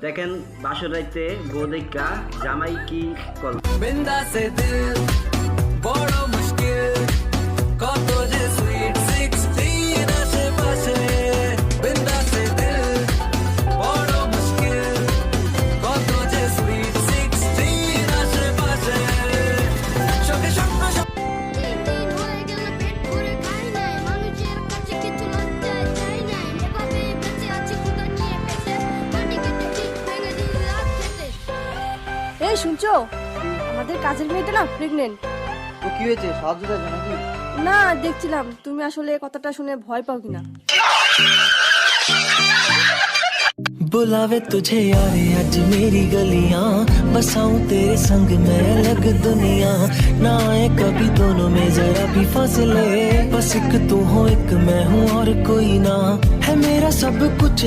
দেখেন বাসর রাইতে বউ দেখা জামাই কি করল। বিন্দাসে দিল বড় মুশকিল, কত যে সুইট 16 আশেপাশে। বিন্দাসে দিল বড় মুশকিল, কত যে সুইট 16 আশেপাশে। শোকে স্বপ্ন এই শুনছো, আমাদের কাজের মেয়েটা না প্রেগনেন্ট। তো কি হয়েছে, সাহায্য চাইছো নাকি? না, দেখছিলাম তুমি আসলে কথাটা শুনে ভয় পাও কিনা। बुलावे तुझे यारे आज मेरी गलियां, बसाऊं तेरे संग में अलग दुनिया। ना आए कभी दोनों में जरा भी फासले, बस एक तू हो एक मैं हूँ और कोई ना, है मेरा सब कुछ।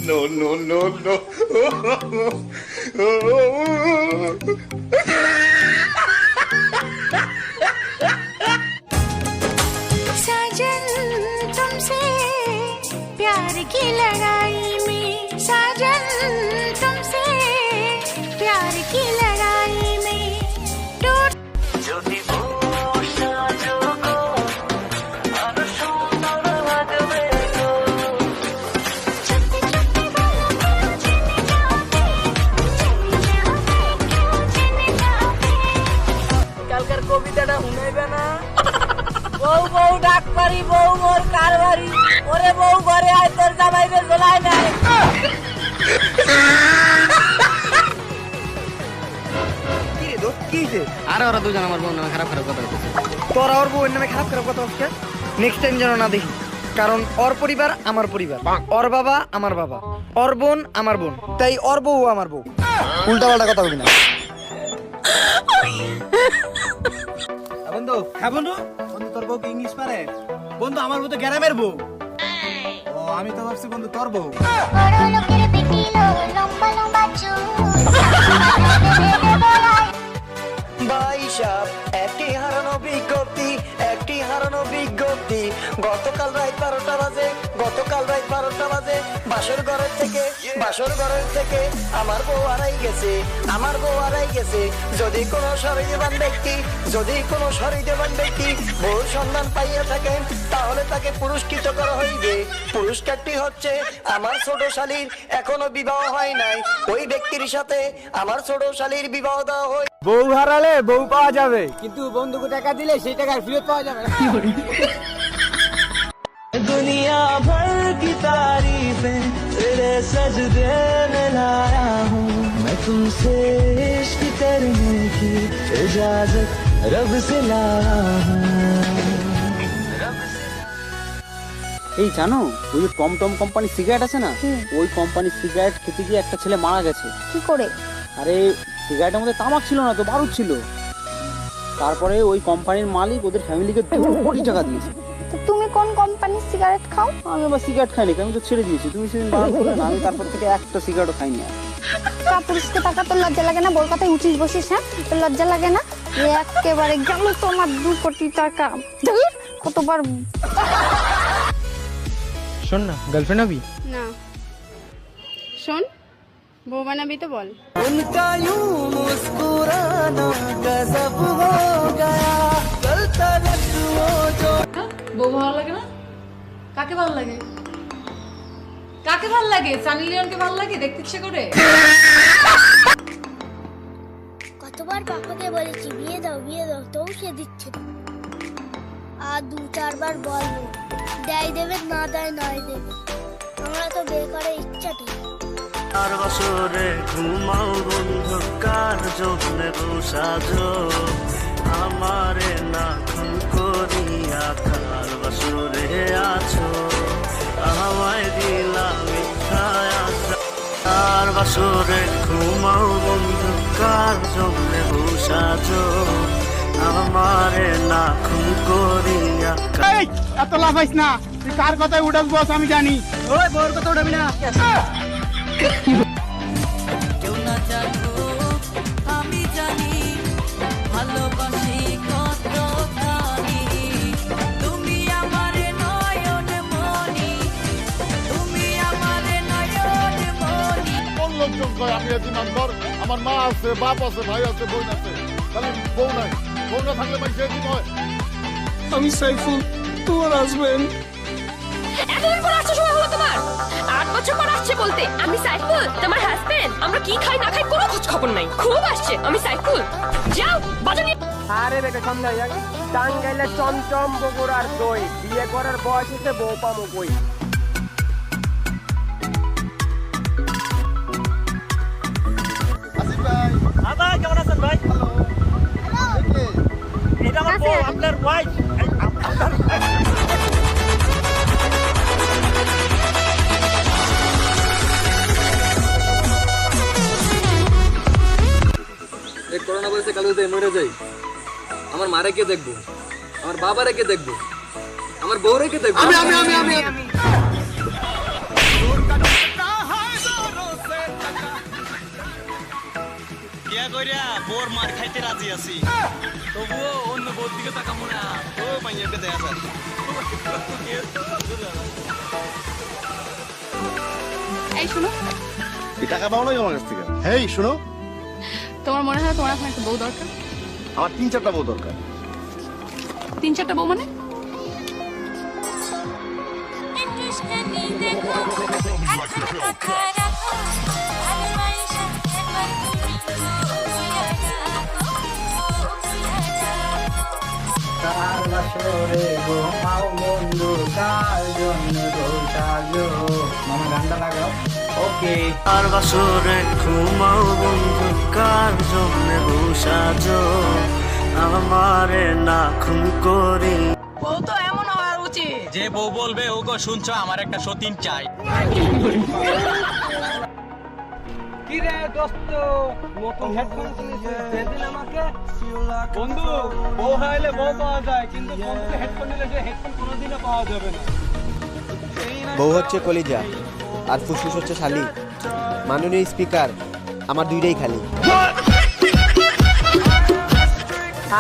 No, no, no, no. साजन तुमसे प्यार की लड़ाई में, साजन तुमसे प्यार की लड़ाई में टूट কালকার কবিতাটা শুনাইবে না? বউ বউ ডাক পারি, বউ মোর কারবারি, ওরে বউ ঘরে আয় তোর জামাইরে জ্বলাই নাই। কি রে দোস্ত, কি হয়েছে? আরে ওরা দুজন আমার বোন নামে খারাপ খারাপ কথা বলতেছে। তোরা ওর বউয়ের নামে খারাপ খারাপ কথা হচ্ছে, নেক্সট টাইম যেন না দেখি। কারণ ওর পরিবার আমার পরিবার, ওর বাবা আমার বাবা, ওর বোন আমার বোন, তাই ওর বউ আমার বউ। উল্টা পাল্টা কথা বলবি না। বন্ধু, হ্যাঁ বন্ধু, বন্ধু তোর বউ কি ইংলিশ পারে? বন্ধু আমার বউ তো গ্রামের বউ। ও আমি তো ভাবছি বন্ধু তোর বউ। বড় লোকের বেটি লো লম্বা লম্বা চুল বাইশাপ একটি হারানো বিজ্ঞপ্তি, একটি হারানো বিজ্ঞপ্তি। গতকাল রাত 12টা বাজে, গতকাল রাত 12টা বাজে বাসর ঘরের থেকে আমার বউ হারাই গেছে, আমার বউ হারাই গেছে। যদি কোনো সহৃদয়বান ব্যক্তি বউর সন্ধান পাইয়া থাকেন, তাহলে তাকে পুরস্কৃত করা হইবে। পুরস্কারটি হচ্ছে আমার ছোট শালীর এখনো বিবাহ হয় নাই, ওই ব্যক্তির সাথে আমার ছোট শালীর বিবাহ দেওয়া হয়। বউ হারালে বউ পাওয়া যাবে, কিন্তু বন্ধুকে টাকা দিলে সেই টাকা ফেরত পাওয়া যাবে না। दुनिया भर की तारीफें तेरे सजदे में लाया हूँ, मैं तुमसे इश्क करने की इजाजत रब से लाया हूँ। এই জানো, ওই যে টমটম কোম্পানির সিগারেট আছে না, ওই কোম্পানির সিগারেট খেতে গিয়ে একটা ছেলে মারা গেছে। কি করে? আরে সিগারেটের মধ্যে তামাক ছিল না তো, বারুদ ছিল। তারপরে ওই কোম্পানির মালিক ওদের ফ্যামিলিকে 2 কোটি টাকা দিয়েছে। তো তুমি কোন কোম্পানির সিগারেট খাও? আমি আবার সিগারেট খাইনি, আমি তো ছেড়ে দিয়েছি। তুমি সেদিন বারণ করলে না, আমি তারপর থেকে একটা সিগারেটও খাইনি আর। কাপুরুষকে টাকা তোর লজ্জা লাগে না? বোর কথায় উঠিস বসিস, হ্যাঁ? তোর লজ্জা লাগে না? একেবারে গেল তোমার 2 কোটি টাকা। ধুর, কতবার। শোন না, গার্লফ্রেন্ড হবি? না শোন, বউ বানাবি তো বল। उनका यूं मुस्कुराना गजब हो गया, कल तलक वो जो। বউ ভালো লাগে না? কাকে ভালো লাগে? কাকে ভালো লাগে? সানি লিওনকে ভালো লাগে? দেখতে ইচ্ছে করে? কতবার পাপাকে বলেছি বিয়ে দাও তবু সে দিচ্ছে না। আর 2-4 বার বলবো, দেবে না দেয় নাই দেবে। আমরা তো বিয়ে করার ইচ্ছাটি। আর বছরে ঘুমাও বন্ধু কার জন্যে সাজো, আমারে না খুন করিয়া কার বছরে আছো, আমায় দিলা মিথ্যা আশা। আর বছরে ঘুমাও বন্ধু কার জন্যে সাজো, আমারে না খুন করিয়া। এত লাফাইস না, তুই কার কথায় উঠাস বস আমি জানি। ওই বউর কথা উঠাবি না। কেউ না জানো আমি জানি, ভালোবাসি কতখানি। তুমি আমার নয়ন মনি, তুমি আমার নয়ন লোকজন কয় আমি এতিমানদার, আমার মা আছে, বাপ আছে, ভাই আছে, বোন আছে, তাহলে বউ নাই, বউ না থাকলে ভাই সে দিন হয়। আমি সাইফুল, তোমার হাজবেন্ড। এতদিন পর আসছে সময় হলো তোমার? 8 বছর পর আসছে বলতে আমি সাইফুল তোমার হাজবেন্ড। আমরা কি খাই না খাই কোনো খোঁজ খবর নাই। খুব আসছে আমি সাইফুল। যাও বাজা নিয়ে। আরে বেটা সামনে আয়। টাঙ্গাইলে চমচম বগুড়ার দই, বিয়ে করার বয়স হচ্ছে বউ পামু কই। আসিফ ভাই, ভাই কেমন আছেন ভাই? হ্যালো, এটা আমার বউ, আপনার ওয়াইফ। এই করোনা বলছে কাল যদি মরে যাই, আমার মারে কে দেখবো, আমার বাবারে কে দেখবো, আমার বউরে কে দেখবো? আমি বিয়া কইরা বোর মার খাইতে রাজি আছি, তবুও অন্য বোর দিকে তাকাবো না। ও মাইয়াকে দেখা যায়। এই শোনো, এই টাকা পাও না আমার কাছ থেকে? হেই শোনো, তোমার মনে হয় তোমার এখন একটা বউ দরকার? আমার 3-4টা বউ দরকার। 3-4টা বউ মানে? ওকে। আর বাসরে ঘুমাও বন্ধু, কার জন্য বসাজো আমারে না খুন করি। বউ তো এমন হওয়া উচিত। যে বউ বলবে ওগো শুনছো আমার একটা সতীন চাই। কি রে দোস্ত, নতুন হেডফোন কিনেছিস, দে দিন আমাকে। বন্ধু, বউ হারাইলে বউ পাওয়া যায়, কিন্তু বন্ধুকে হেডফোন নিলে সে হেডফোন কোনোদিনও পাওয়া যাবে না। বউ হচ্ছে কলিজা আর ফুসফুস হচ্ছে শালি, মাননীয় স্পিকার আমার দুইটাই খালি।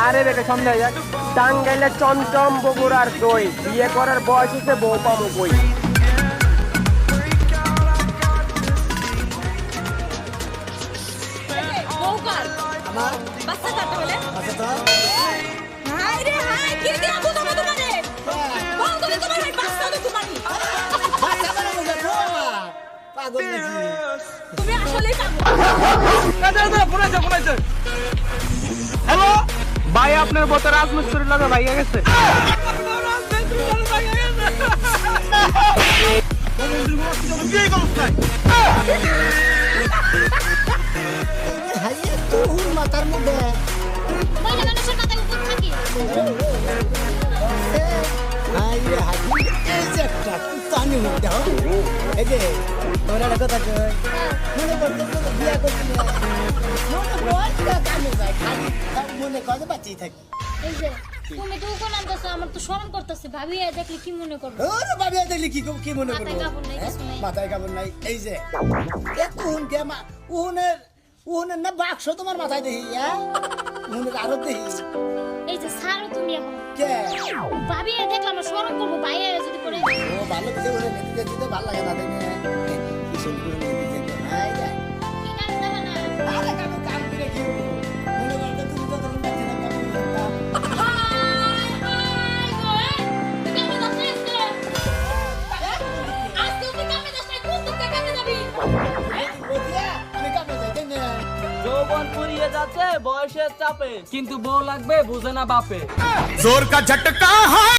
আরে বেটা সামনে আয়। টাঙ্গাইলে চমচম বগুড়ার দই, বিয়ে করার বয়স হচ্ছে বউ পামু কই। বউ কার? বাচ্চা কার তাহলে? হাই রে হাই, কি দিয়া বুঝাবো তোমারে? বউ তো তোমার ভাই, বাচ্চা তো তোমারই। তুমি আসলেই পাগল। হ্যালো ভাই, আপনার বউতে রাজমিস্ত্রির লাগে ভাইয়া গেছে। মাথার মধ্যে মহিলা মানুষের মাথায় উপর থাকি। এই যে একটা পানি মধ্যে এই যে তোরা কথা কই মনে করতে বিয়া করতে মনে বড় কামে যায়, খালি মনে করে বাঁচিয়ে থাকে। এই যে তুমি তো কোন আনতেছো, আমার তো শরম করতেছে। ভাবি দেখলে কি মনে করবে? ওরে বাবা দেখলি কি মনে করব? মাথায় কাপড় নাই, কিছু নাই। মাথায় কাপড় নাই। এই যে এত হুনকে উনের না বাক্স তোমার মাথায় দেখি, হ্যাঁ উনের আরো দেখি। এই যে সারো তুমি এখন। কে ভাবি দেখলাম না, শরম করবো ভাইয়া যদি করে। ও ভালো কিছু ওরে নিতে দিতে ভালো লাগে না দেনে কি সুন্দর নিতে দিতে নাই যায়। কি কাজ দেবে না? আরে কাম করে কি হবো? মনে করতে তুমি তো তখন বাচ্চা না কাম করতা। হাই হাই গো, কেমন আছিস রে? আজকে তুই কামে যাস না, কোন দিকে কামে যাবি? আমি কামে যাই দেনে। যৌবন ফুরিয়ে যাচ্ছে বয়সের চাপে, কিন্তু বউ লাগবে বুঝে না বাপে। जोर का झटका है।